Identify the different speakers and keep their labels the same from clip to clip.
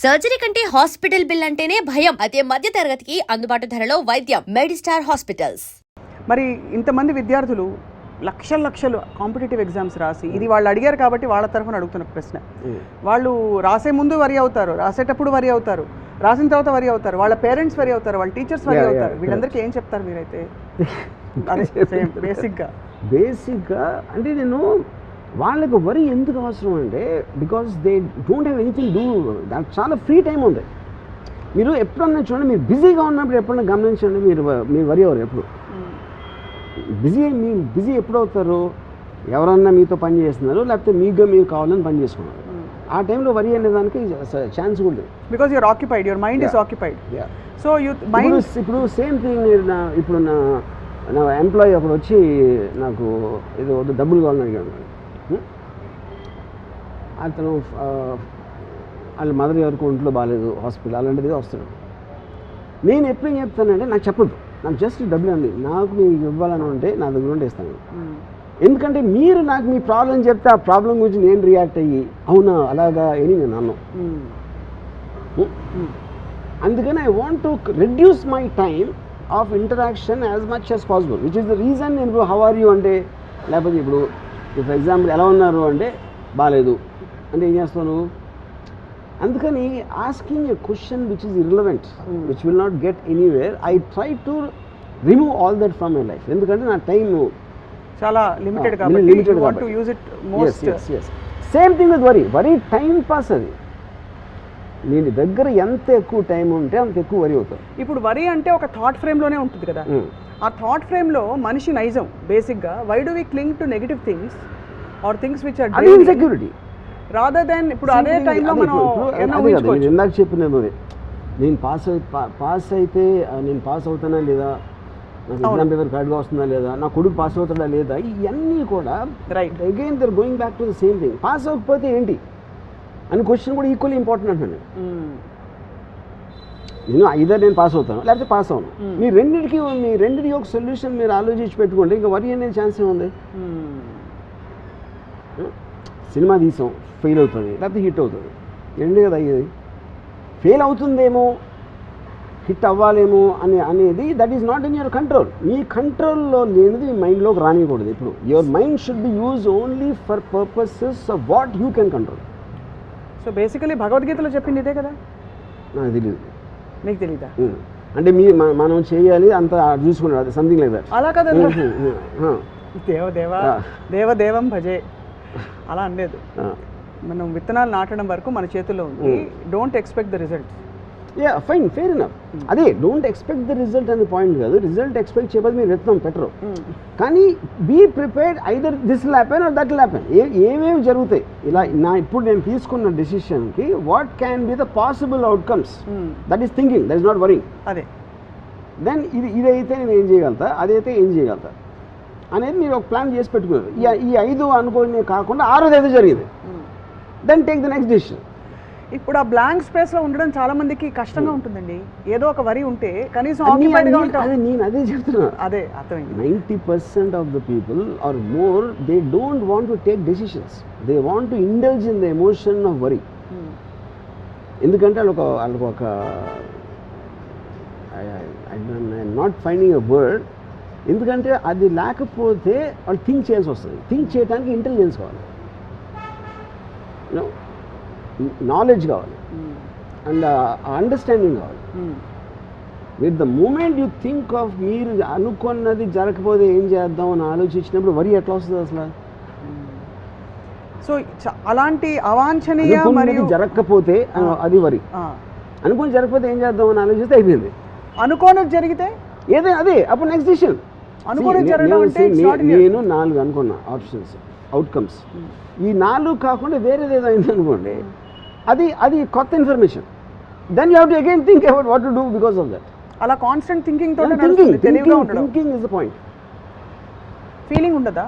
Speaker 1: Surgery కంటే hospital bill అంటేనే భయం. అదే మధ్య తరగతికి అందుబాటు ధరలో వైద్యం. Medistar hospitals.
Speaker 2: మరి ఇంతమంది విద్యార్థులు లక్షలు కాంపిటేటివ్ ఎగ్జామ్స్ రాసి, ఇది వాళ్ళు అడిగారు కాబట్టి వాళ్ళ తరఫున అడుగుతున్న ప్రశ్న, వాళ్ళు రాసే ముందు వరి అవుతారు, రాసేటప్పుడు వరి అవుతారు, రాసిన తర్వాత వరి అవుతారు, వాళ్ళ పేరెంట్స్ వరి అవుతారు, వాళ్ళ టీచర్స్ వరి అవుతారు. వీళ్ళందరికీ ఏం చెప్తారు మీరైతే?
Speaker 3: బేసిక్గా అంటే నేను వాళ్ళకి వరి ఎందుకు అవసరం అంటే because they don't have anything do. దానికి చాలా ఫ్రీ టైం ఉంది. మీరు ఎప్పుడన్నా చూడండి, మీరు బిజీగా ఉన్నప్పుడు ఎప్పుడన్నా గమనించండి, మీరు వరి అవ్వరు ఎప్పుడు. మీరు బిజీ ఎప్పుడు అవుతారు? ఎవరన్నా మీతో పని చేస్తున్నారు, లేకపోతే మీగా మీరు కావాలని పని చేసుకున్నారు. ఆ టైంలో వరి అనే దానికి ఛాన్స్ కూడా లేదు.
Speaker 2: Because your occupied, your mind is occupied. So you mind
Speaker 3: ఇప్పుడు సేమ్ థింగ్. ఇప్పుడు నా ఎంప్లాయీ అప్పుడు వచ్చి నాకు ఏదో డబ్బులు కావాలని అడిగాను. అతను వాళ్ళ మదర్ ఎవరికి ఒంట్లో బాగాలేదు, హాస్పిటల్ అలాంటిది వస్తాడు. నేను ఎప్పుడు ఏం చెప్తానంటే, నాకు చెప్పొద్దు, నాకు జస్ట్ డబ్బులు అండి, నాకు మీకు ఇవ్వాలని ఉంటే నా దగ్గర ఉంటే ఇస్తాను. ఎందుకంటే మీరు నాకు మీ ప్రాబ్లం చెప్తే ఆ ప్రాబ్లం గురించి నేను రియాక్ట్ అయ్యి అవునా అలాగా అని నేను అన్నాను. అందుకని I want to reduce my time of interaction as much as possible, which is the reason. నేను హౌ ఆర్ యూ అంటే, లేకపోతే ఇప్పుడు ఫర్ ఎగ్జాంపుల్ ఎలా ఉన్నారు అంటే బాగాలేదు అంటే ఏం చేస్తాను. అందుకని asking a question which is irrelevant, which will not get anywhere, I try to remove all that from my life. ఎందుకంటే నా టైం
Speaker 2: చాలా లిమిటెడ్ కాబట్టి use it most.
Speaker 3: Same thing with వరి టైం పాస్. అది నేను దగ్గర ఎంత ఎక్కువ టైం ఉంటే అంత ఎక్కువ వరి అవుతారు.
Speaker 2: ఇప్పుడు వరి అంటే ఒక థాట్ ఫ్రేమ్లోనే ఉంటుంది కదా. ఆ థాట్ ఫ్రేమ్లో మనిషి నైజం బేసిక్గా, why do we cling to negative things or things which are
Speaker 3: insecurity
Speaker 2: rather than. ఇప్పుడు అదే టైంలో మనం
Speaker 3: ఇందాక చెప్పినది, నేను పాస్ అయితే నేను పాస్ అవుతానా లేదా, నాకు ఎగ్జామ్ పేపర్ కరెక్ట్గా వస్తుందా లేదా, నా కొడుకు పాస్ అవుతాడా లేదా, ఇవన్నీ కూడా right again they're going back to the same thing. Pass అవ్వకపోతే ఏంటి అని క్వశ్చన్ కూడా ఈక్వల్లీ ఇంపార్టెంట్ అంటున్నాను. నేను ఐదర్ నేను పాస్ అవుతాను లేకపోతే పాస్ అవును. మీ రెండింటికి ఒక సొల్యూషన్ మీరు ఆలోచించి పెట్టుకోండి, ఇంకా వరి అనేది ఛాన్స్ ఏముంది. సినిమా తీసాం, ఫెయిల్ అవుతుంది లేకపోతే హిట్ అవుతుంది, ఎండ్ కదా అయ్యేది. ఫెయిల్ అవుతుందేమో, హిట్ అవ్వాలేమో అనేది that is not in your control. మీ కంట్రోల్లో లేనిది మీ మైండ్లోకి రానికూడదు. ఇప్పుడు your mind should be use only for purposes of what you can control.
Speaker 2: So basically భగవద్గీతలో చెప్పింది ఇదే కదా. నాకు
Speaker 3: తెలియదు.
Speaker 2: మీకు తెలీదా?
Speaker 3: అంటే మనం చేయాలి అంత చూసుకున్నాడు, అది సంథింగ్ లైక్ దట్.
Speaker 2: అలా కదా, దేవదేవం భజే అలా అనలేదు. మనం విత్తనాలు నాటడం వరకు మన చేతుల్లో ఉంది. Don't expect the result.
Speaker 3: Fine, fair enough. అదే డోంట్ ఎక్స్పెక్ట్ ద రిజల్ట్ అనే పాయింట్ కాదు. రిజల్ట్ ఎక్స్పెక్ట్ చేయబోదు మీరు విత్తనం పెట్టరు. కానీ be prepared, either this will happen or that will happen. ఏమేమి జరుగుతాయి ఇలా ఇప్పుడు నేను తీసుకున్న డెసిషన్కి what can be the possible outcomes, that is thinking, that is not worrying.
Speaker 2: అదే
Speaker 3: దెన్ ఇదైతే నేను ఏం చేయగలుగుతా, అదైతే ఏం చేయగలుగుతా అనేది మీరు ఒక ప్లాన్ చేసి పెట్టుకున్నారు. ఈ 5 అనుకోని కాకుండా 6ది ఏదో జరిగింది, then take the next decision.
Speaker 2: ఇప్పుడు ఆ బ్లాంక్ స్పేస్లో ఉండడం చాలా మందికి కష్టంగా ఉంటుందండి. ఏదో ఒక వరి ఉంటే కనీసం ఆక్యుపైడ్గా ఉంటాం.
Speaker 3: నేను అదే చెప్తున్నా.
Speaker 2: అదే అర్థమైంది.
Speaker 3: 90% of the people are more they don't want to take decisions, they want to indulge in the emotion of worry. ఎందుకంటే వాళ్ళకు ఒక I'm not finding a word, ఎందుకంటే అది లేకపోతే వాళ్ళు థింక్ చేయాల్సి వస్తుంది. థింక్ చేయడానికి ఇంటెలిజెన్స్ కావాలి, నాలెడ్జ్ కావాలి, అండ్ అండర్స్టాండింగ్ కావాలి. With the moment you think of మీరు అనుకున్నది జరగకపోతే ఏం చేద్దాం అని ఆలోచించినప్పుడు వరి ఎట్లా వస్తుంది అసలు?
Speaker 2: సో అలాంటి అవాంఛనీయ మరియు
Speaker 3: జరగకపోతే అది వరి. అనుకుని జరగకపోతే ఏం చేద్దాం అని ఆలోచిస్తే అయిపోయింది.
Speaker 2: అనుకోనది జరిగితే
Speaker 3: ఏదైనా అదే అప్పుడు నెక్స్ట్ డిసిషన్. నేను 4 అనుకున్నా ఆప్షన్స్, అవుట్కమ్స్. ఈ 4 కాకుండా వేరేదేదో అయింది అనుకోండి, అది కొత్త information. Then you have to again think about what to do because of that.
Speaker 2: అలా constant thinking
Speaker 3: thinking is the point.
Speaker 2: Feeling ఉండదా?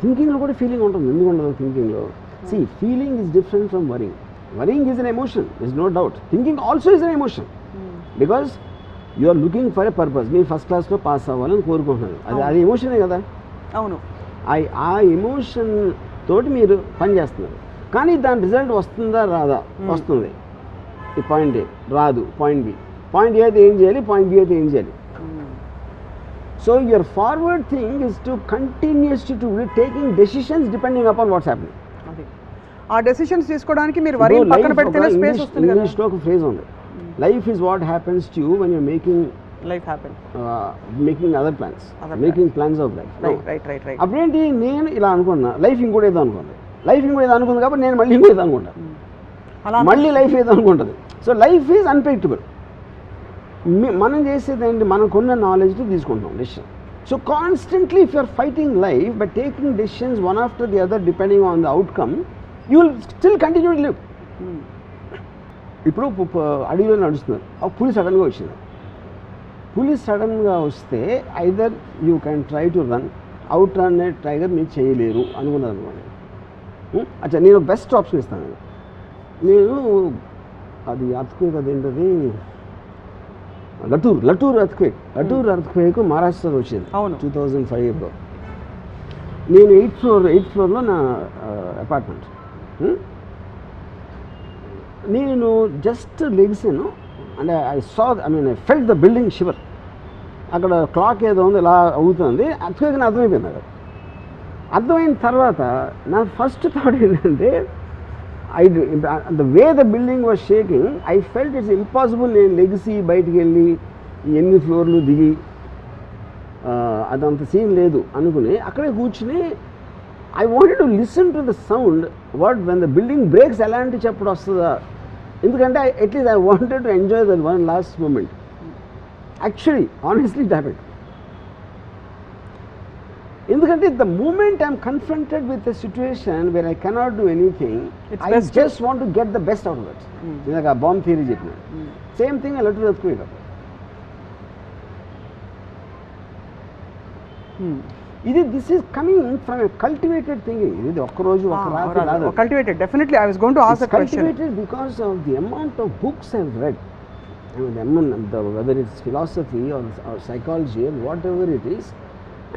Speaker 3: థింకింగ్లో కూడా ఫీలింగ్ ఉంటుంది. ఎందుకు ఉండదు థింకింగ్లో? See, feeling is different from worrying. Worrying is an emotion, is no doubt. Thinking also is an emotion, because you are looking for a purpose. మీరు first క్లాస్లో pass అవ్వాలని కోరుకుంటున్నారు, అది ఎమోషనే కదా.
Speaker 2: అవును.
Speaker 3: ఆ ఎమోషన్ తోటి మీరు పని చేస్తున్నారు, కానీ దాని రిజల్ట్ వస్తుందా రాదా? వస్తుంది. ఈ పాయింట్ ఏ రాదు, పాయింట్ బి, పాయింట్ ఏ అయితే ఏం చేయాలి, పాయింట్ బి అయితే ఏం చేయాలి. So your forward thing is to continuously to taking decisions depending upon what's happening.
Speaker 2: అది ఆ డెసిషన్స్ తీసుకోవడానికి మీరు వరి పక్కన పెడితేనే స్పేస్ వస్తుంది కదా.
Speaker 3: ఇంగ్లీష్లో ఒక ఫ్రేజ్ ఉంది, life is what happens to you when you're making
Speaker 2: life happen
Speaker 3: making other plans, making plans of life.
Speaker 2: Right.
Speaker 3: అప్పుడేంటి, నేను ఇలా అనుకున్నా, లైఫ్ ఇంకోటి ఏదో అనుకుంది, లైఫ్ ఇంకోటి ఏదో అనుకుంది కాబట్టి నేను మళ్ళీ ఇంకో ఏదో అనుకుంటా, మళ్ళీ లైఫ్ ఏదో అనుకుంటుంది. So life is unpredictable. మనం చేసేది ఏంటి, మనకున్న నాలెడ్జ్ని తీసుకుంటాం డెసిషన్. So constantly if you're fighting life by taking decisions one after the other depending on the outcome, you will still continue to live. ఇప్పుడు అడవిలో నడుస్తున్నారు, ఆ పులి సడన్గా వచ్చింది. పులి సడన్గా వస్తే either you can try to run, out run tiger మీరు చేయలేరు అనుకున్నది అనుకోండి. అచ్చా, నేను బెస్ట్ ఆప్షన్ ఇస్తాను. నేను అది అర్త్క్వేక్, అదేంటది లటూర్ అర్త్క్వేక్ మహారాష్ట్రలో వచ్చింది 2005లో. నేను 8th ఫ్లోర్లో నా అపార్ట్మెంట్. నేను జస్ట్ లెగ్సాను అంటే I felt the building shiver. అక్కడ క్లాక్ ఏదో ఉంది ఇలా అవుతుంది, అర్త్క్వేక్ అని అర్థమైపోయింది. అక్కడ అర్థమైన తర్వాత నా ఫస్ట్ థాట్ ఏంటంటే, the way the building was shaking, I felt it's impossible నేను లెగిసి బయటికి వెళ్ళి ఎన్ని ఫ్లోర్లు దిగి అదంత సీన్ లేదు అనుకుని అక్కడే కూర్చుని I wanted to listen to the sound when the building breaks ఎలాంటి చప్పుడు వస్తుందా, ఎందుకంటే at least I wanted to enjoy that one last moment. Actually honestly it happened. ఎందుకంటే the moment I'm confronted with a situation where I cannot do anything, I just want to get the best out of that. ఇందాక ఆ bomb theory చెప్పిన same thing I let to earthquake. This is coming from a cultivated thinking. ఇది ఒక్కరోజు ఒక రాత్రి రాదు.
Speaker 2: Cultivated, definitely I was going to ask that question.
Speaker 3: Cultivated because of the amount of books I have read. whether it's philosophy or psychology or whatever it is,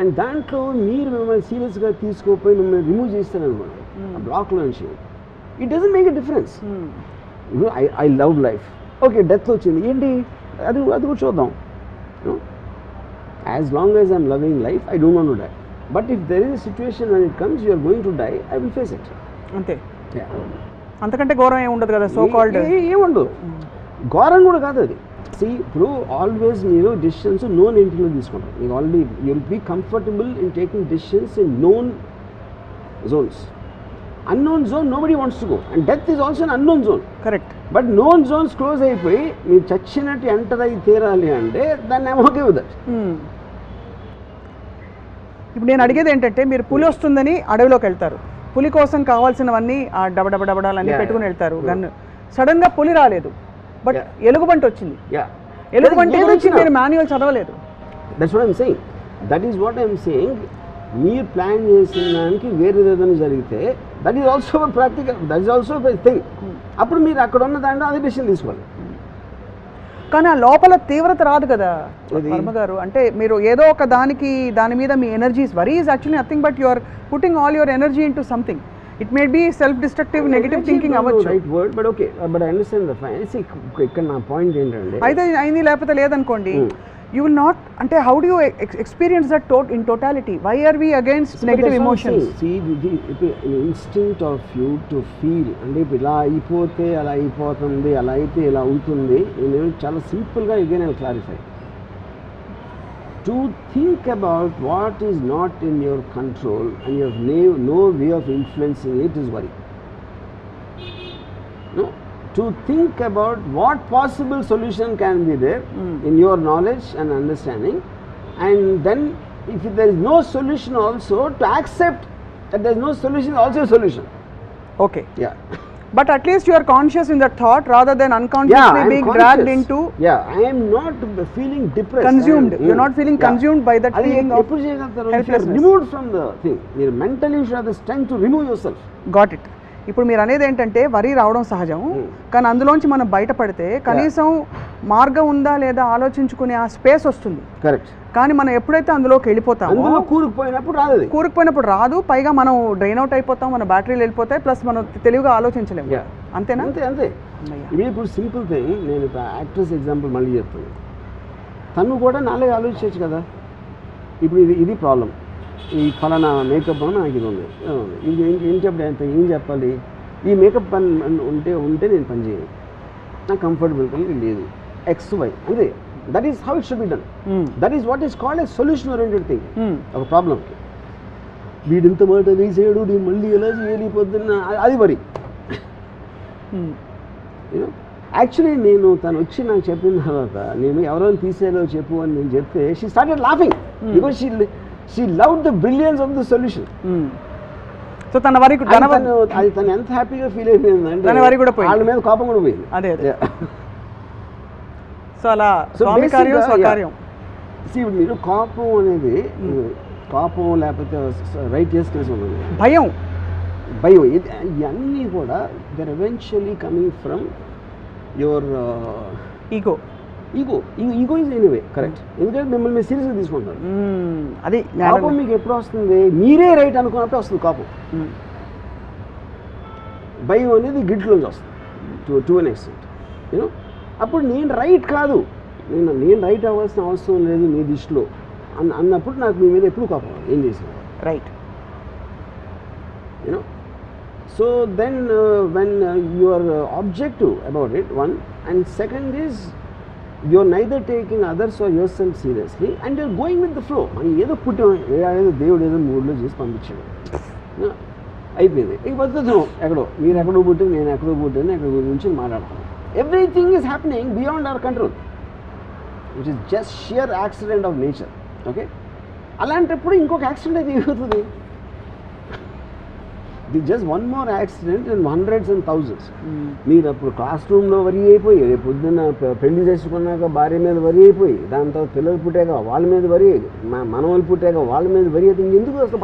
Speaker 3: and దాంట్లో మీరు మిమ్మల్ని సీరియస్గా తీసుకోపోయి మిమ్మల్ని రిమూవ్ చేస్తారనుకోండి ఆ బ్లాక్లో నుంచి, it doesn't make a difference. ఇప్పుడు I love life, okay death వచ్చింది ఏంటి, అది కూడా చూద్దాం. As long as I'm loving life I don't want to die, but if there is a situation when it comes you are going to die, I will face it.
Speaker 2: అంతే, అంతకంటే ఘోరం ఏమి ఉండదు కదా. సో కాల్డ్
Speaker 3: ఏముండదు, ఘోరం కూడా కాదు అది. ఇప్పుడు ఆల్వేస్ మీరు డెసిషన్స్ నోన్ ఎంట్రీలో తీసుకుంటారు. మీకు already you will be comfortable in taking decisions in known zones. Unknown zone nobody wants to go, and death is also an unknown zone.
Speaker 2: Correct.
Speaker 3: But known zones close అయిపోయి మీరు చచ్చినట్టు enter అయి తీరాలి అంటే దాన్ని ఐమ్ ఓకే విత్ దట్.
Speaker 2: ఇప్పుడు నేను అడిగేది ఏంటంటే, మీరు పులి వస్తుందని అడవిలోకి వెళ్తారు, పులి కోసం కావాల్సినవన్నీ ఆ డబడబడబడాలన్నీ పెట్టుకుని వెళ్తారు, గన్ను. సడన్గా పులి రాలేదు, బట్ ఎలుగుబంటి వచ్చింది. ఎలుగుబంటి గురించి మీరు మాన్యువల్ చదవలేదు.
Speaker 3: That's what I'm saying. That is what I'm saying. మీరు ప్లాన్ చేసిన దానికి వేరే ఏదైనా జరిగితే that is also practical, that is also thing. అప్పుడు మీరు అక్కడ ఉన్న దాంట్లో అదే డెసిషన్ తీసుకోవాలి.
Speaker 2: కానీ ఆ లోపల తీవ్రత రాదు కదా వర్మ గారు. అంటే మీరు ఏదో ఒక దాని మీద మీ energies, worry is actually nothing but you are putting all your energy into something. It may be self-destructive, negative thinking avachchu.
Speaker 3: Right word, but okay. But I understand the fine. See, ikkada na point endante.
Speaker 2: Aithe ayindi lepothe ledanukondi. You will not. Ante how do you experience that in totality? Why are we against negative emotions?
Speaker 3: See, the instinct of you to feel. Ante ila ayipothe ala ayipotundi, ala aithe ila avutundi. Nenu chala simple ga again I will clarify. To think about what is not in your control and you have no way of influencing it is worry. No, to think about what possible solution can be there in your knowledge and understanding, and then if there is no solution also, to accept that there is no solution is also a solution.
Speaker 2: Okay.
Speaker 3: Yeah.
Speaker 2: But at least you are conscious in that thought rather than unconsciously being dragged into.
Speaker 3: Yeah, I am not feeling depressed.
Speaker 2: Consumed. You're not feeling consumed by that feeling of helplessness.
Speaker 3: Removed from the thing. You mentally should have the strength to remove yourself.
Speaker 2: Got it. ఇప్పుడు మీరు అనేది ఏంటంటే వరి రావడం సహజం, కానీ అందులోంచి మనం బయటపడితే కనీసం మార్గం ఉందా లేదా ఆలోచించుకునే ఆ స్పేస్ వస్తుంది.
Speaker 3: కరెక్ట్.
Speaker 2: కానీ మనం ఎప్పుడైతే అందులోకి వెళ్ళిపోతామో
Speaker 3: అందులో కూరుకుపోయినప్పుడు రాదు అది.
Speaker 2: కూరుకుపోయినప్పుడు రాదు, పైగా మనం డ్రైన్ అవుట్ అయిపోతాం, మన బ్యాటరీలు వెళ్ళిపోతాయి, ప్లస్ మనం తెలివిగా ఆలోచించలేము.
Speaker 3: Yeah.
Speaker 2: అంతేనా?
Speaker 3: అంతే అంతే. ఇప్పుడు సింపుల్ థింగ్, నేను ఇప్పుడు యాక్ట్రెస్ ఎగ్జాంపుల్ మళ్ళీ చెప్తాను. తను కూడా నాలుగు ఆలోచించవచ్చు కదా. ఇప్పుడు ఇది ప్రాబ్లం, ఈ ఫలానా మేకప్ అని నాకు ఇది ఉంది, ఇది ఏం చెప్పాలి, ఏం చెప్పాలి, ఈ మేకప్ పని ఉంటే నేను పని చేయను, నాకు కంఫర్టబుల్ లేదు, ఎక్స్ వై అంతే. That is how it should be done. That is what is called a solution oriented thing. ఒక ప్రాబ్లంకి వీడు ఇంత మాట వేసాడు, నేను మళ్ళీ ఎలా చేయాలి పొద్దున్న, అది వరి. యాక్చువల్లీ నేను తను వచ్చి నాకు చెప్పిన తర్వాత, నేను ఎవరైనా తీసేలో చెప్పు అని నేను చెప్తే, she started laughing because she love the brilliance of the solution.
Speaker 2: So తన వరకు
Speaker 3: అది తను ఎంత హ్యాపీగా ఫీల్ అయిపోయింది అంటే
Speaker 2: తన వరకు కూడా పోయింది,
Speaker 3: వాళ్ళ మీద కోపం కూడా పోయింది.
Speaker 2: అదే అదే. సో అలా స్వామి కార్యం స్వకార్యం.
Speaker 3: ఇప్పుడు మీరు కోపం అనేది, కోపం లేకపోతే రైట్ చేసుకునేసి ఉన్నది,
Speaker 2: భయం
Speaker 3: ఇవన్నీ కూడా they're eventually coming from your
Speaker 2: ego.
Speaker 3: Ego is anyway correct. ఎందుకంటే మిమ్మల్ని మీరు సీరియస్గా తీసుకుంటారు.
Speaker 2: అది
Speaker 3: కోపం మీకు ఎప్పుడు వస్తుంది, మీరే రైట్ అనుకున్నప్పుడు వస్తుంది కోపం. భయం అనేది గిడ్లోంచి వస్తుంది టు అన్ ఎక్స్టెంట్. యూనో, అప్పుడు నేను రైట్ కాదు, నేను రైట్ అవ్వాల్సిన అవసరం లేదు మీ దృష్టిలో అన్నప్పుడు నాకు మీ మీద ఎప్పుడు కోపం ఏం చేసాను.
Speaker 2: Right.
Speaker 3: You know, so then when you are objective about it, one, and second is you are neither taking others or yourself seriously and you're going with the flow. మనం ఏదో పుట్టాం, ఏదో దేవుడు ఏదో మూడ్లో చేసి పంపించాడు, అయిపోయింది. ఈ పద్ధతి ఎక్కడో మీరు ఎక్కడో పుట్టి నేను ఎక్కడో పుట్టాను, ఎక్కడ గురించి మాట్లాడతాను. Everything is happening beyond our control, which is just sheer accident of nature. Okay, అలాంటప్పుడు ఇంకొక యాక్సిడెంట్ అయితే ఏమవుతుంది? ఇది just one more accident in hundreds and thousands. మీరు అప్పుడు క్లాస్ రూమ్లో వరి అయిపోయి, రేపు పొద్దున్న పెళ్లి చేసుకున్నాక భార్య మీద వరి అయిపోయి, దాని తర్వాత పిల్లలు పుట్టాక వాళ్ళ మీద వరి, మనవాళ్ళు పుట్టాక వాళ్ళ మీద వరి అయితే ఇంకెందుకు అసలు